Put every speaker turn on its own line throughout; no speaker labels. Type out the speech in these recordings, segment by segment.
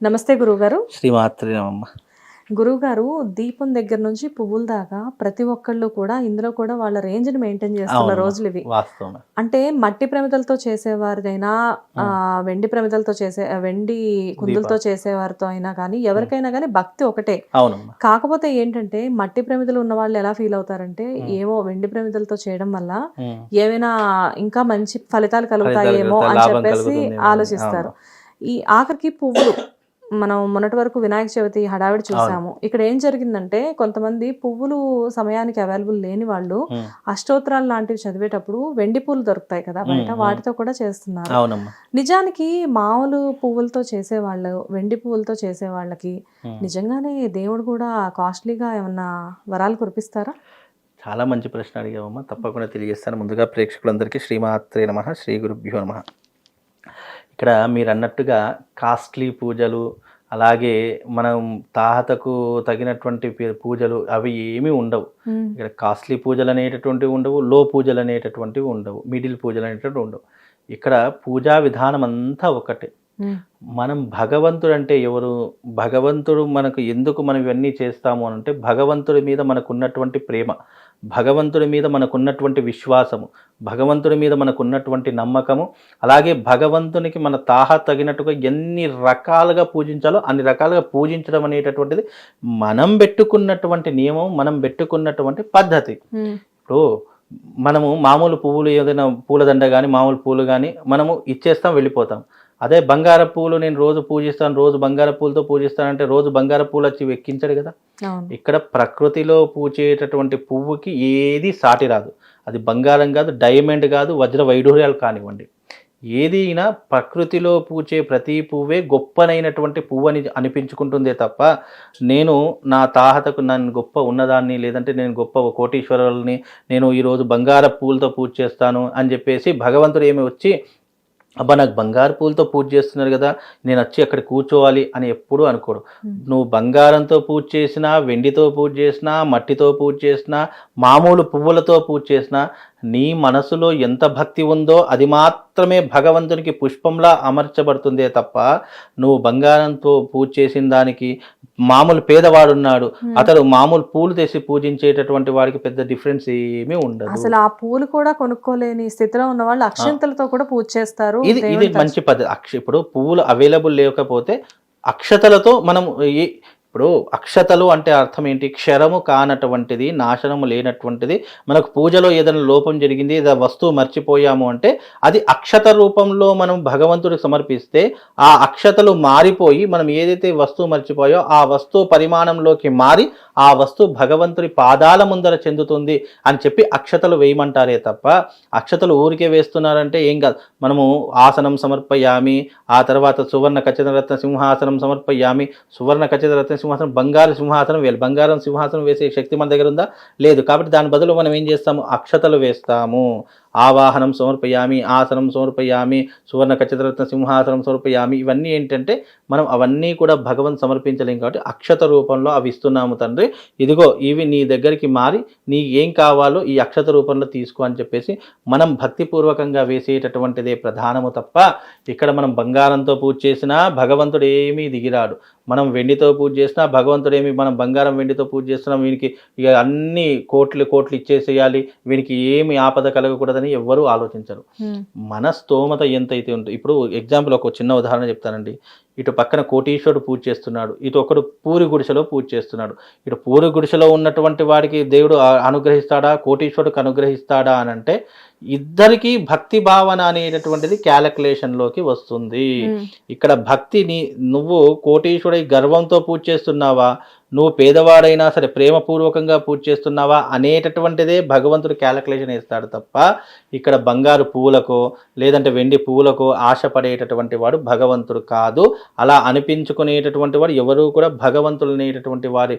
నమస్తే గురువుగారు.
శ్రీమాత్రే నమః.
గురువుగారు, దీపం దగ్గర నుంచి పువ్వుల దాకా ప్రతి ఒక్కళ్ళు కూడా ఇందులో కూడా వాళ్ళ రేంజ్‌ని మెయింటైన్ చేస్తున్న రోజులివి.
వాస్తవమే.
అంటే మట్టి ప్రమిదలతో చేసేవారిదైనా వెండి ప్రమిదలతో వెండి కుందులతో చేసేవారితో అయినా కానీ ఎవరికైనా కానీ భక్తి ఒకటే.
అవునమ్మా.
కాకపోతే ఏంటంటే మట్టి ప్రమిదలు ఉన్న వాళ్ళు ఎలా ఫీల్ అవుతారంటే ఏమో వెండి ప్రమిదలతో చేయడం వల్ల ఏమైనా ఇంకా మంచి ఫలితాలు కలుగుతాయేమో అని చెప్పేసి ఆలోచిస్తారు. ఈ ఆఖరికి పువ్వులు మనం మొన్నటి వరకు వినాయక చవితి హడావిడి చూసాము. ఇక్కడ ఏం జరిగిందంటే కొంతమంది పువ్వులు సమయానికి అవైలబుల్ లేని వాళ్ళు అష్టోత్తరాలు లాంటివి చదివేటప్పుడు వెండి పూలు దొరుకుతాయి కదా బయట, వాటితో కూడా చేస్తున్నారు. నిజానికి మామూలు పువ్వులతో చేసేవాళ్ళు, వెండి పువ్వులతో చేసే వాళ్ళకి నిజంగానే దేవుడు కూడా కాస్ట్లీగా ఏమన్నా వరాలు కురిపిస్తారా?
చాలా మంచి ప్రశ్న అడిగావమ్మా. తప్పకుండా తెలియజేస్తాను. ముందుగా ప్రేక్షకులందరికీ శ్రీమాత్రే నమః, శ్రీ గురుభ్యో నమః. ఇక్కడ మీరు అన్నట్టుగా కాస్ట్లీ పూజలు, అలాగే మనం తాహతకు తగినటువంటి పూజలు అవి ఏమీ ఉండవు. ఇక్కడ కాస్ట్లీ పూజలు అనేటటువంటివి ఉండవు, లో పూజలు అనేటటువంటివి ఉండవు, మిడిల్ పూజలు అనేటటువంటివి ఉండవు. ఇక్కడ పూజా విధానం అంతా ఒకటే. మనం భగవంతుడు అంటే ఎవరు, భగవంతుడు మనకు ఎందుకు మనం ఇవన్నీ చేస్తాము అంటే భగవంతుడి మీద మనకున్నటువంటి ప్రేమ, భగవంతుడి మీద మనకున్నటువంటి విశ్వాసము, భగవంతుడి మీద మనకున్నటువంటి నమ్మకము, అలాగే భగవంతునికి మన తగినట్టుగా ఎన్ని రకాలుగా పూజించాలో అన్ని రకాలుగా పూజించడం అనేటటువంటిది మనం పెట్టుకున్నటువంటి నియమం, మనం పెట్టుకున్నటువంటి పద్ధతి. ఇప్పుడు మనము మామూలు పువ్వులు ఏదైనా పూలదండ కానీ మామూలు పూలు కానీ మనము ఇచ్చేస్తాం, వెళ్ళిపోతాం. అదే బంగారు పూలు నేను రోజు పూజిస్తాను, రోజు బంగారు పూలతో పూజిస్తానంటే రోజు బంగారు పూలు వచ్చి ఎక్కించడు కదా. ఇక్కడ ప్రకృతిలో పూచేటటువంటి పువ్వుకి ఏది సాటి రాదు. అది బంగారం కాదు, డైమండ్ కాదు, వజ్ర వైఢూర్యాలు కానివ్వండి, ఏదైనా ప్రకృతిలో పూచే ప్రతి పువ్వే గొప్పనైనటువంటి పువ్వు అని అనిపించుకుంటుందే తప్ప నేను నా తాహతకు నన్ను గొప్ప ఉన్నదాన్ని, లేదంటే నేను గొప్ప కోటీశ్వరుల్ని, నేను ఈరోజు బంగారు పూలతో పూజ చేస్తాను అని చెప్పేసి భగవంతుడు ఏమి వచ్చి అబ్బా నాకు బంగారు పూలతో పూజ చేస్తున్నారు కదా, నేను వచ్చి అక్కడ కూర్చోవాలి అని ఎప్పుడూ అనుకోడు. నువ్వు బంగారంతో పూజ చేసినా, వెండితో పూజ చేసినా, మట్టితో పూజ చేసినా, మామూలు పువ్వులతో పూజ చేసినా, నీ మనసులో ఎంత భక్తి ఉందో అది మాత్రమే భగవంతునికి పుష్పంలా అమర్చబడుతుందే తప్ప నువ్వు బంగారంతో పూజ చేసిన దానికి, మామూలు పేదవాడున్నాడు అతడు మామూలు పూలు తెసి పూజించేటటువంటి వాడికి పెద్ద డిఫరెన్స్ ఏమీ ఉండదు.
అసలు ఆ పూలు కూడా కొనుక్కోలేని స్థితిలో ఉన్న వాళ్ళు అక్షంతలతో కూడా పూజ చేస్తారు.
ఇది మంచి పద్ధతి. ఇప్పుడు పువ్వులు అవైలబుల్ లేకపోతే అక్షతలతో మనం ఇప్పుడు అక్షతలు అంటే అర్థం ఏంటి? క్షరము కానటువంటిది, నాశనము లేనటువంటిది. మనకు పూజలో ఏదైనా లోపం జరిగింది, ఏదైనా వస్తువు మర్చిపోయాము అంటే అది అక్షత రూపంలో మనం భగవంతుడికి సమర్పిస్తే ఆ అక్షతలు మారిపోయి మనం ఏదైతే వస్తువు మర్చిపోయో ఆ వస్తువు పరిమాణంలోకి మారి ఆ వస్తువు భగవంతుడి పాదాల ముందర చెందుతుంది అని చెప్పి అక్షతలు వేయమంటారే తప్ప అక్షతలు ఊరికే వేస్తున్నారంటే ఏం కాదు. మనము ఆసనం సమర్పయామి, ఆ తర్వాత సువర్ణ ఖచ్చితరత్న సింహాసనం సమర్పయామి. సువర్ణ ఖచ్చితరత్న సింహాసనం బంగారు సింహాసనం వేయాలి. బంగారం సింహాసనం వేసే శక్తి మన దగ్గర ఉందా? లేదు. కాబట్టి దాని బదులు మనం ఏం చేస్తాము? అక్షతలు వేస్తాము. ఆవాహనం సమర్పయామి, ఆసనం సమర్పయామి, సువర్ణ ఖచ్చితరత్న సింహాసనం సమర్పయామి. ఇవన్నీ ఏంటంటే మనం అవన్నీ కూడా భగవంతు సమర్పించలేం కాబట్టి అక్షత రూపంలో అవి ఇస్తున్నాము తండ్రి, ఇదిగో ఇవి నీ దగ్గరికి మారి నీ ఏం కావాలో ఈ అక్షత రూపంలో తీసుకో అని చెప్పేసి మనం భక్తిపూర్వకంగా వేసేటటువంటిదే ప్రధానము తప్ప ఇక్కడ మనం బంగారంతో పూజ చేసినా భగవంతుడు ఏమీ దిగిరాడు, మనం వెండితో పూజ చేసినా భగవంతుడు ఏమి, మనం బంగారం వెండితో పూజ చేస్తున్నాం వీనికి ఇక అన్ని కోట్లు ఇచ్చేసేయాలి, వీనికి ఏమి ఆపద కలగకూడదని ఎవ్వరూ ఆలోచించరు. మన స్తోమత ఎంతైతే ఉంటుంది. ఇప్పుడు ఎగ్జాంపుల్ ఒక చిన్న ఉదాహరణ చెప్తానండి. ఇటు పక్కన కోటీశ్వరుడు పూజ చేస్తున్నాడు, ఇటు ఒకడు పూరి గుడిసెలో పూజ చేస్తున్నాడు. ఇటు పూరి గుడిసెలో ఉన్నటువంటి వాడికి దేవుడు అనుగ్రహిస్తాడా, కోటీశ్వరుడికి అనుగ్రహిస్తాడా అని అంటే ఇద్దరికీ భక్తి భావన అనేటటువంటిది క్యాలిక్యులేషన్లోకి వస్తుంది. ఇక్కడ భక్తిని నువ్వు కోటీశ్వరుడి గర్వంతో పూజ చేస్తున్నావా, నువ్వు పేదవాడైనా సరే ప్రేమపూర్వకంగా పూజ చేస్తున్నావా అనేటటువంటిదే భగవంతుడు క్యాలిక్యులేషన్ వేస్తాడు తప్ప ఇక్కడ బంగారు పువ్వులకో లేదంటే వెండి పువ్వులకో ఆశపడేటటువంటి వాడు భగవంతుడు కాదు. అలా అనిపించుకునేటటువంటి వాడు ఎవరు కూడా భగవంతుడు అనేటటువంటి వారి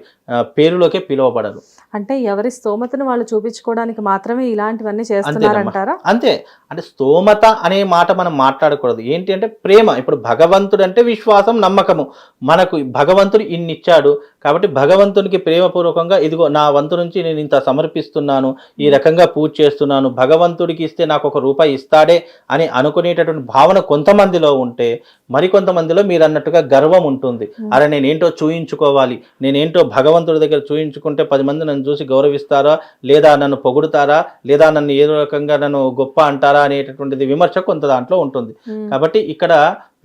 పేరులోకే పిలువబడరు.
అంటే ఎవరి స్తోమతను వాళ్ళు చూపించుకోవడానికి మాత్రమే ఇలాంటివన్నీ చేస్తున్నారంటారా?
అంతే. అంటే స్తోమత అనే మాట మనం మాట్లాడకూడదు. ఏంటి అంటే ప్రేమ. ఇప్పుడు భగవంతుడు అంటే విశ్వాసం, నమ్మకము. మనకు భగవంతుడు ఇన్నిచ్చాడు కాబట్టి కాబట్టి భగవంతునికి ప్రేమపూర్వకంగా ఇదిగో నా వంతు నుంచి నేను ఇంత సమర్పిస్తున్నాను, ఈ రకంగా పూజ చేస్తున్నాను, భగవంతుడికి ఇస్తే నాకు ₹1 ఇస్తాడే అని అనుకునేటటువంటి భావన కొంతమందిలో ఉంటే, మరికొంతమందిలో మీరు అన్నట్టుగా గర్వం ఉంటుంది. అరే నేనేంటో చూయించుకోవాలి, నేనేంటో భగవంతుడి దగ్గర చూయించుకుంటే 10 మంది నన్ను చూసి గౌరవిస్తారా, లేదా నన్ను పొగుడుతారా, లేదా నన్ను ఏదో రకంగా నన్ను గొప్ప అంటారా అనేటటువంటిది విమర్శ కొంత దాంట్లో ఉంటుంది. కాబట్టి ఇక్కడ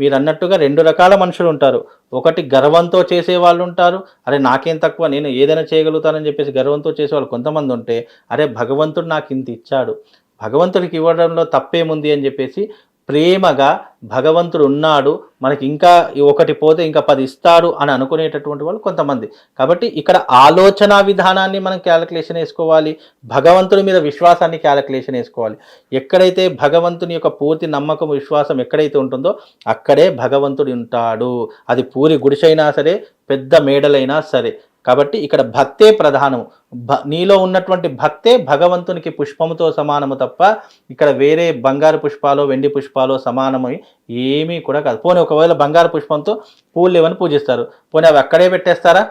మీరు అన్నట్టుగా 2 రకాల మనుషులు ఉంటారు. ఒకటి గర్వంతో చేసే వాళ్ళు ఉంటారు, అరే నాకేం తక్కువ, నేను ఏదైనా చేయగలుగుతానని చెప్పేసి గర్వంతో చేసేవాళ్ళు కొంతమంది ఉంటే, అరే భగవంతుడు నాకు ఇంత ఇచ్చాడు, భగవంతుడికి ఇవ్వడంలో తప్పేముంది అని చెప్పేసి ప్రేమగా భగవంతుడు ఉన్నాడు, మనకి ఇంకా ఒకటి పోతే ఇంకా 10 ఇస్తాడు అని అనుకునేటటువంటి వాళ్ళు కొంతమంది. కాబట్టి ఇక్కడ ఆలోచన విధానాన్ని మనం క్యాలిక్యులేషన్ వేసుకోవాలి, భగవంతుడి మీద విశ్వాసాన్ని క్యాలిక్యులేషన్ వేసుకోవాలి. ఎక్కడైతే భగవంతుని యొక్క పూర్తి నమ్మకం విశ్వాసం ఎక్కడైతే ఉంటుందో అక్కడే భగవంతుడు ఉంటాడు. అది పూరి గుడిసైనా సరే, పెద్ద మేడలైనా సరే. కాబట్టి ఇక్కడ భక్తే ప్రధానము. నీలో ఉన్నటువంటి భక్తే భగవంతునికి పుష్పముతో సమానము తప్ప ఇక్కడ వేరే బంగారు పుష్పాలు వెండి పుష్పాలు సమానమై ఏమీ కూడా కాదు. పోనీ ఒకవేళ బంగారు పుష్పంతో పూలు లేవని పూజిస్తారు, పోనీ అవి అక్కడే పెట్టేస్తారా?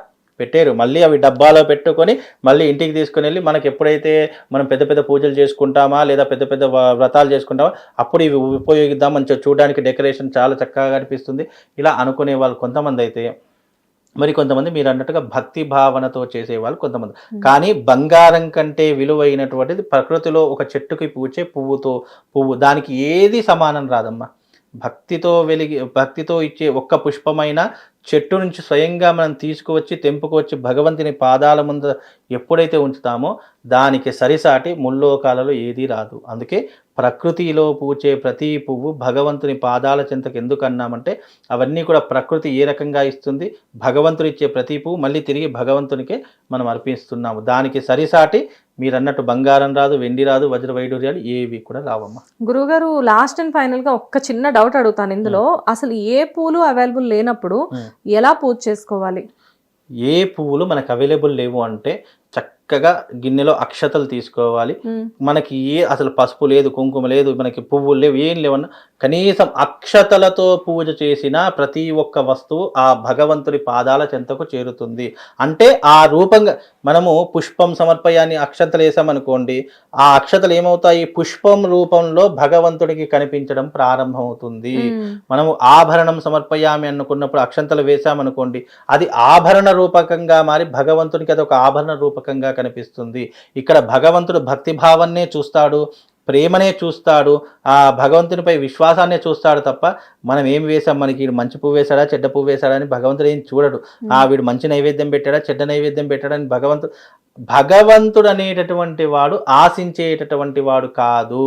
పెట్టారు. మళ్ళీ అవి డబ్బాలో పెట్టుకొని మళ్ళీ ఇంటికి తీసుకుని వెళ్ళి మనకి ఎప్పుడైతే మనం పెద్ద పెద్ద పూజలు చేసుకుంటామా లేదా పెద్ద పెద్ద వ్రతాలు చేసుకుంటామా అప్పుడు ఇవి ఉపయోగిద్దాం, మంచిగా చూడడానికి డెకరేషన్ చాలా చక్కగా కనిపిస్తుంది ఇలా అనుకునే వాళ్ళు కొంతమంది అయితే, మరి కొంతమంది మీరు అన్నట్టుగా భక్తి భావనతో చేసేవాళ్ళు కొంతమంది. కానీ బంగారం కంటే విలువైనటువంటిది ప్రకృతిలో ఒక చెట్టుకి పూచే పువ్వు దానికి ఏది సమానం రాదమ్మా. భక్తితో ఇచ్చే ఒక్క పుష్పమైన చెట్టు నుంచి స్వయంగా మనం తీసుకువచ్చి తెంపుకొచ్చి భగవంతుని పాదాల ముందు ఎప్పుడైతే ఉంచుతామో దానికి సరిసాటి ముల్లోకాలలో ఏదీ రాదు. అందుకే ప్రకృతిలో పూచే ప్రతి పువ్వు భగవంతుని పాదాల చెంతకు ఎందుకు అన్నామంటే అవన్నీ కూడా ప్రకృతి ఏ రకంగా ఇస్తుంది, భగవంతుడు ఇచ్చే ప్రతి పువ్వు మళ్ళీ తిరిగి భగవంతునికే మనం అర్పిస్తున్నాము. దానికి సరిసాటి మీరు అన్నట్టు బంగారం రాదు, వెండి రాదు, వజ్ర వైడూర్యాలు ఏవి కూడా రావమ్మా.
గురుగారు లాస్ట్ అండ్ ఫైనల్ గా ఒక్క చిన్న డౌట్ అడుగుతాను ఇందులో, అసలు ఏ పూలు అవైలబుల్ లేనప్పుడు ఎలా పూజ చేసుకోవాలి?
ఏ పువ్వులు మనకు అవైలబుల్ లేవు అంటే చక్కగా గిన్నెలో అక్షతలు తీసుకోవాలి. మనకి అసలు పసుపు లేదు, కుంకుమ లేదు, మనకి పువ్వులు లేవు, ఏం లేవన్నా కనీసం అక్షతలతో పూజ చేసిన ప్రతి ఒక్క వస్తువు ఆ భగవంతుడి పాదాల చెంతకు చేరుతుంది. అంటే ఆ రూపంగా మనము పుష్పం సమర్పయాన్ని అక్షతలు వేసామనుకోండి, ఆ అక్షతలు ఏమవుతాయి, పుష్పం రూపంలో భగవంతుడికి కనిపించడం ప్రారంభమవుతుంది. మనము ఆభరణం సమర్పయామి అనుకున్నప్పుడు అక్షంతలు వేసామనుకోండి, అది ఆభరణ రూపకంగా మారి భగవంతునికి అది ఒక ఆభరణ రూపకంగా కనిపిస్తుంది. ఇక్కడ భగవంతుడు భక్తి భావాన్నే చూస్తాడు, ప్రేమనే చూస్తాడు, ఆ భగవంతునిపై విశ్వాసాన్నే చూస్తాడు తప్ప మనం ఏం వేసాం, మనకి వీడు మంచి పువ్వు వేశాడా చెడ్డ పువ్వు వేశాడా అని భగవంతుడు ఏం చూడడు. వీడు మంచి నైవేద్యం పెట్టాడా చెడ్డ నైవేద్యం పెట్టాడని భగవంతుడు అనేటటువంటి వాడు ఆశించేటటువంటి వాడు కాదు.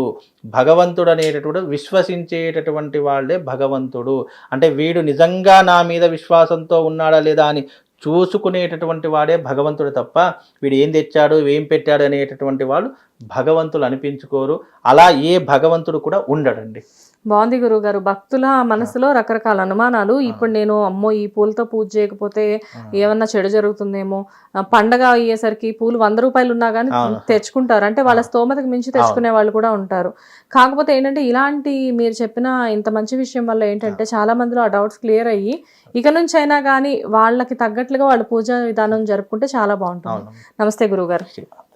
భగవంతుడు అనేటటువంటి విశ్వసించేటటువంటి వాళ్ళే భగవంతుడు. అంటే వీడు నిజంగా నా మీద విశ్వాసంతో ఉన్నాడా లేదా అని చూసుకునేటటువంటి వాడే భగవంతుడు తప్ప వీడు ఏం తెచ్చాడు ఏం పెట్టాడు అనేటటువంటి వాడు భగవంతులు అనిపించుకోరు. అలా ఏ భగవంతుడు కూడా ఉండడండి.
బాగుంది గురువుగారు. భక్తుల మనసులో రకరకాల అనుమానాలు. ఇప్పుడు నేను అమ్మో ఈ పూలతో పూజ చేయకపోతే ఏమన్నా చెడు జరుగుతుందేమో, పండగ అయ్యేసరికి పూలు ₹100 ఉన్నా కానీ తెచ్చుకుంటారు, అంటే వాళ్ళ స్తోమతకు మించి తెచ్చుకునే వాళ్ళు కూడా ఉంటారు. కాకపోతే ఏంటంటే ఇలాంటి మీరు చెప్పిన ఇంత మంచి విషయం వల్ల ఏంటంటే చాలా మందిలో ఆ డౌట్స్ క్లియర్ అయ్యి ఇక నుంచి అయినా కానీ వాళ్ళకి తగ్గట్లుగా వాళ్ళు పూజా విధానం జరుపుకుంటే చాలా బాగుంటుంది. నమస్తే గురువుగారు.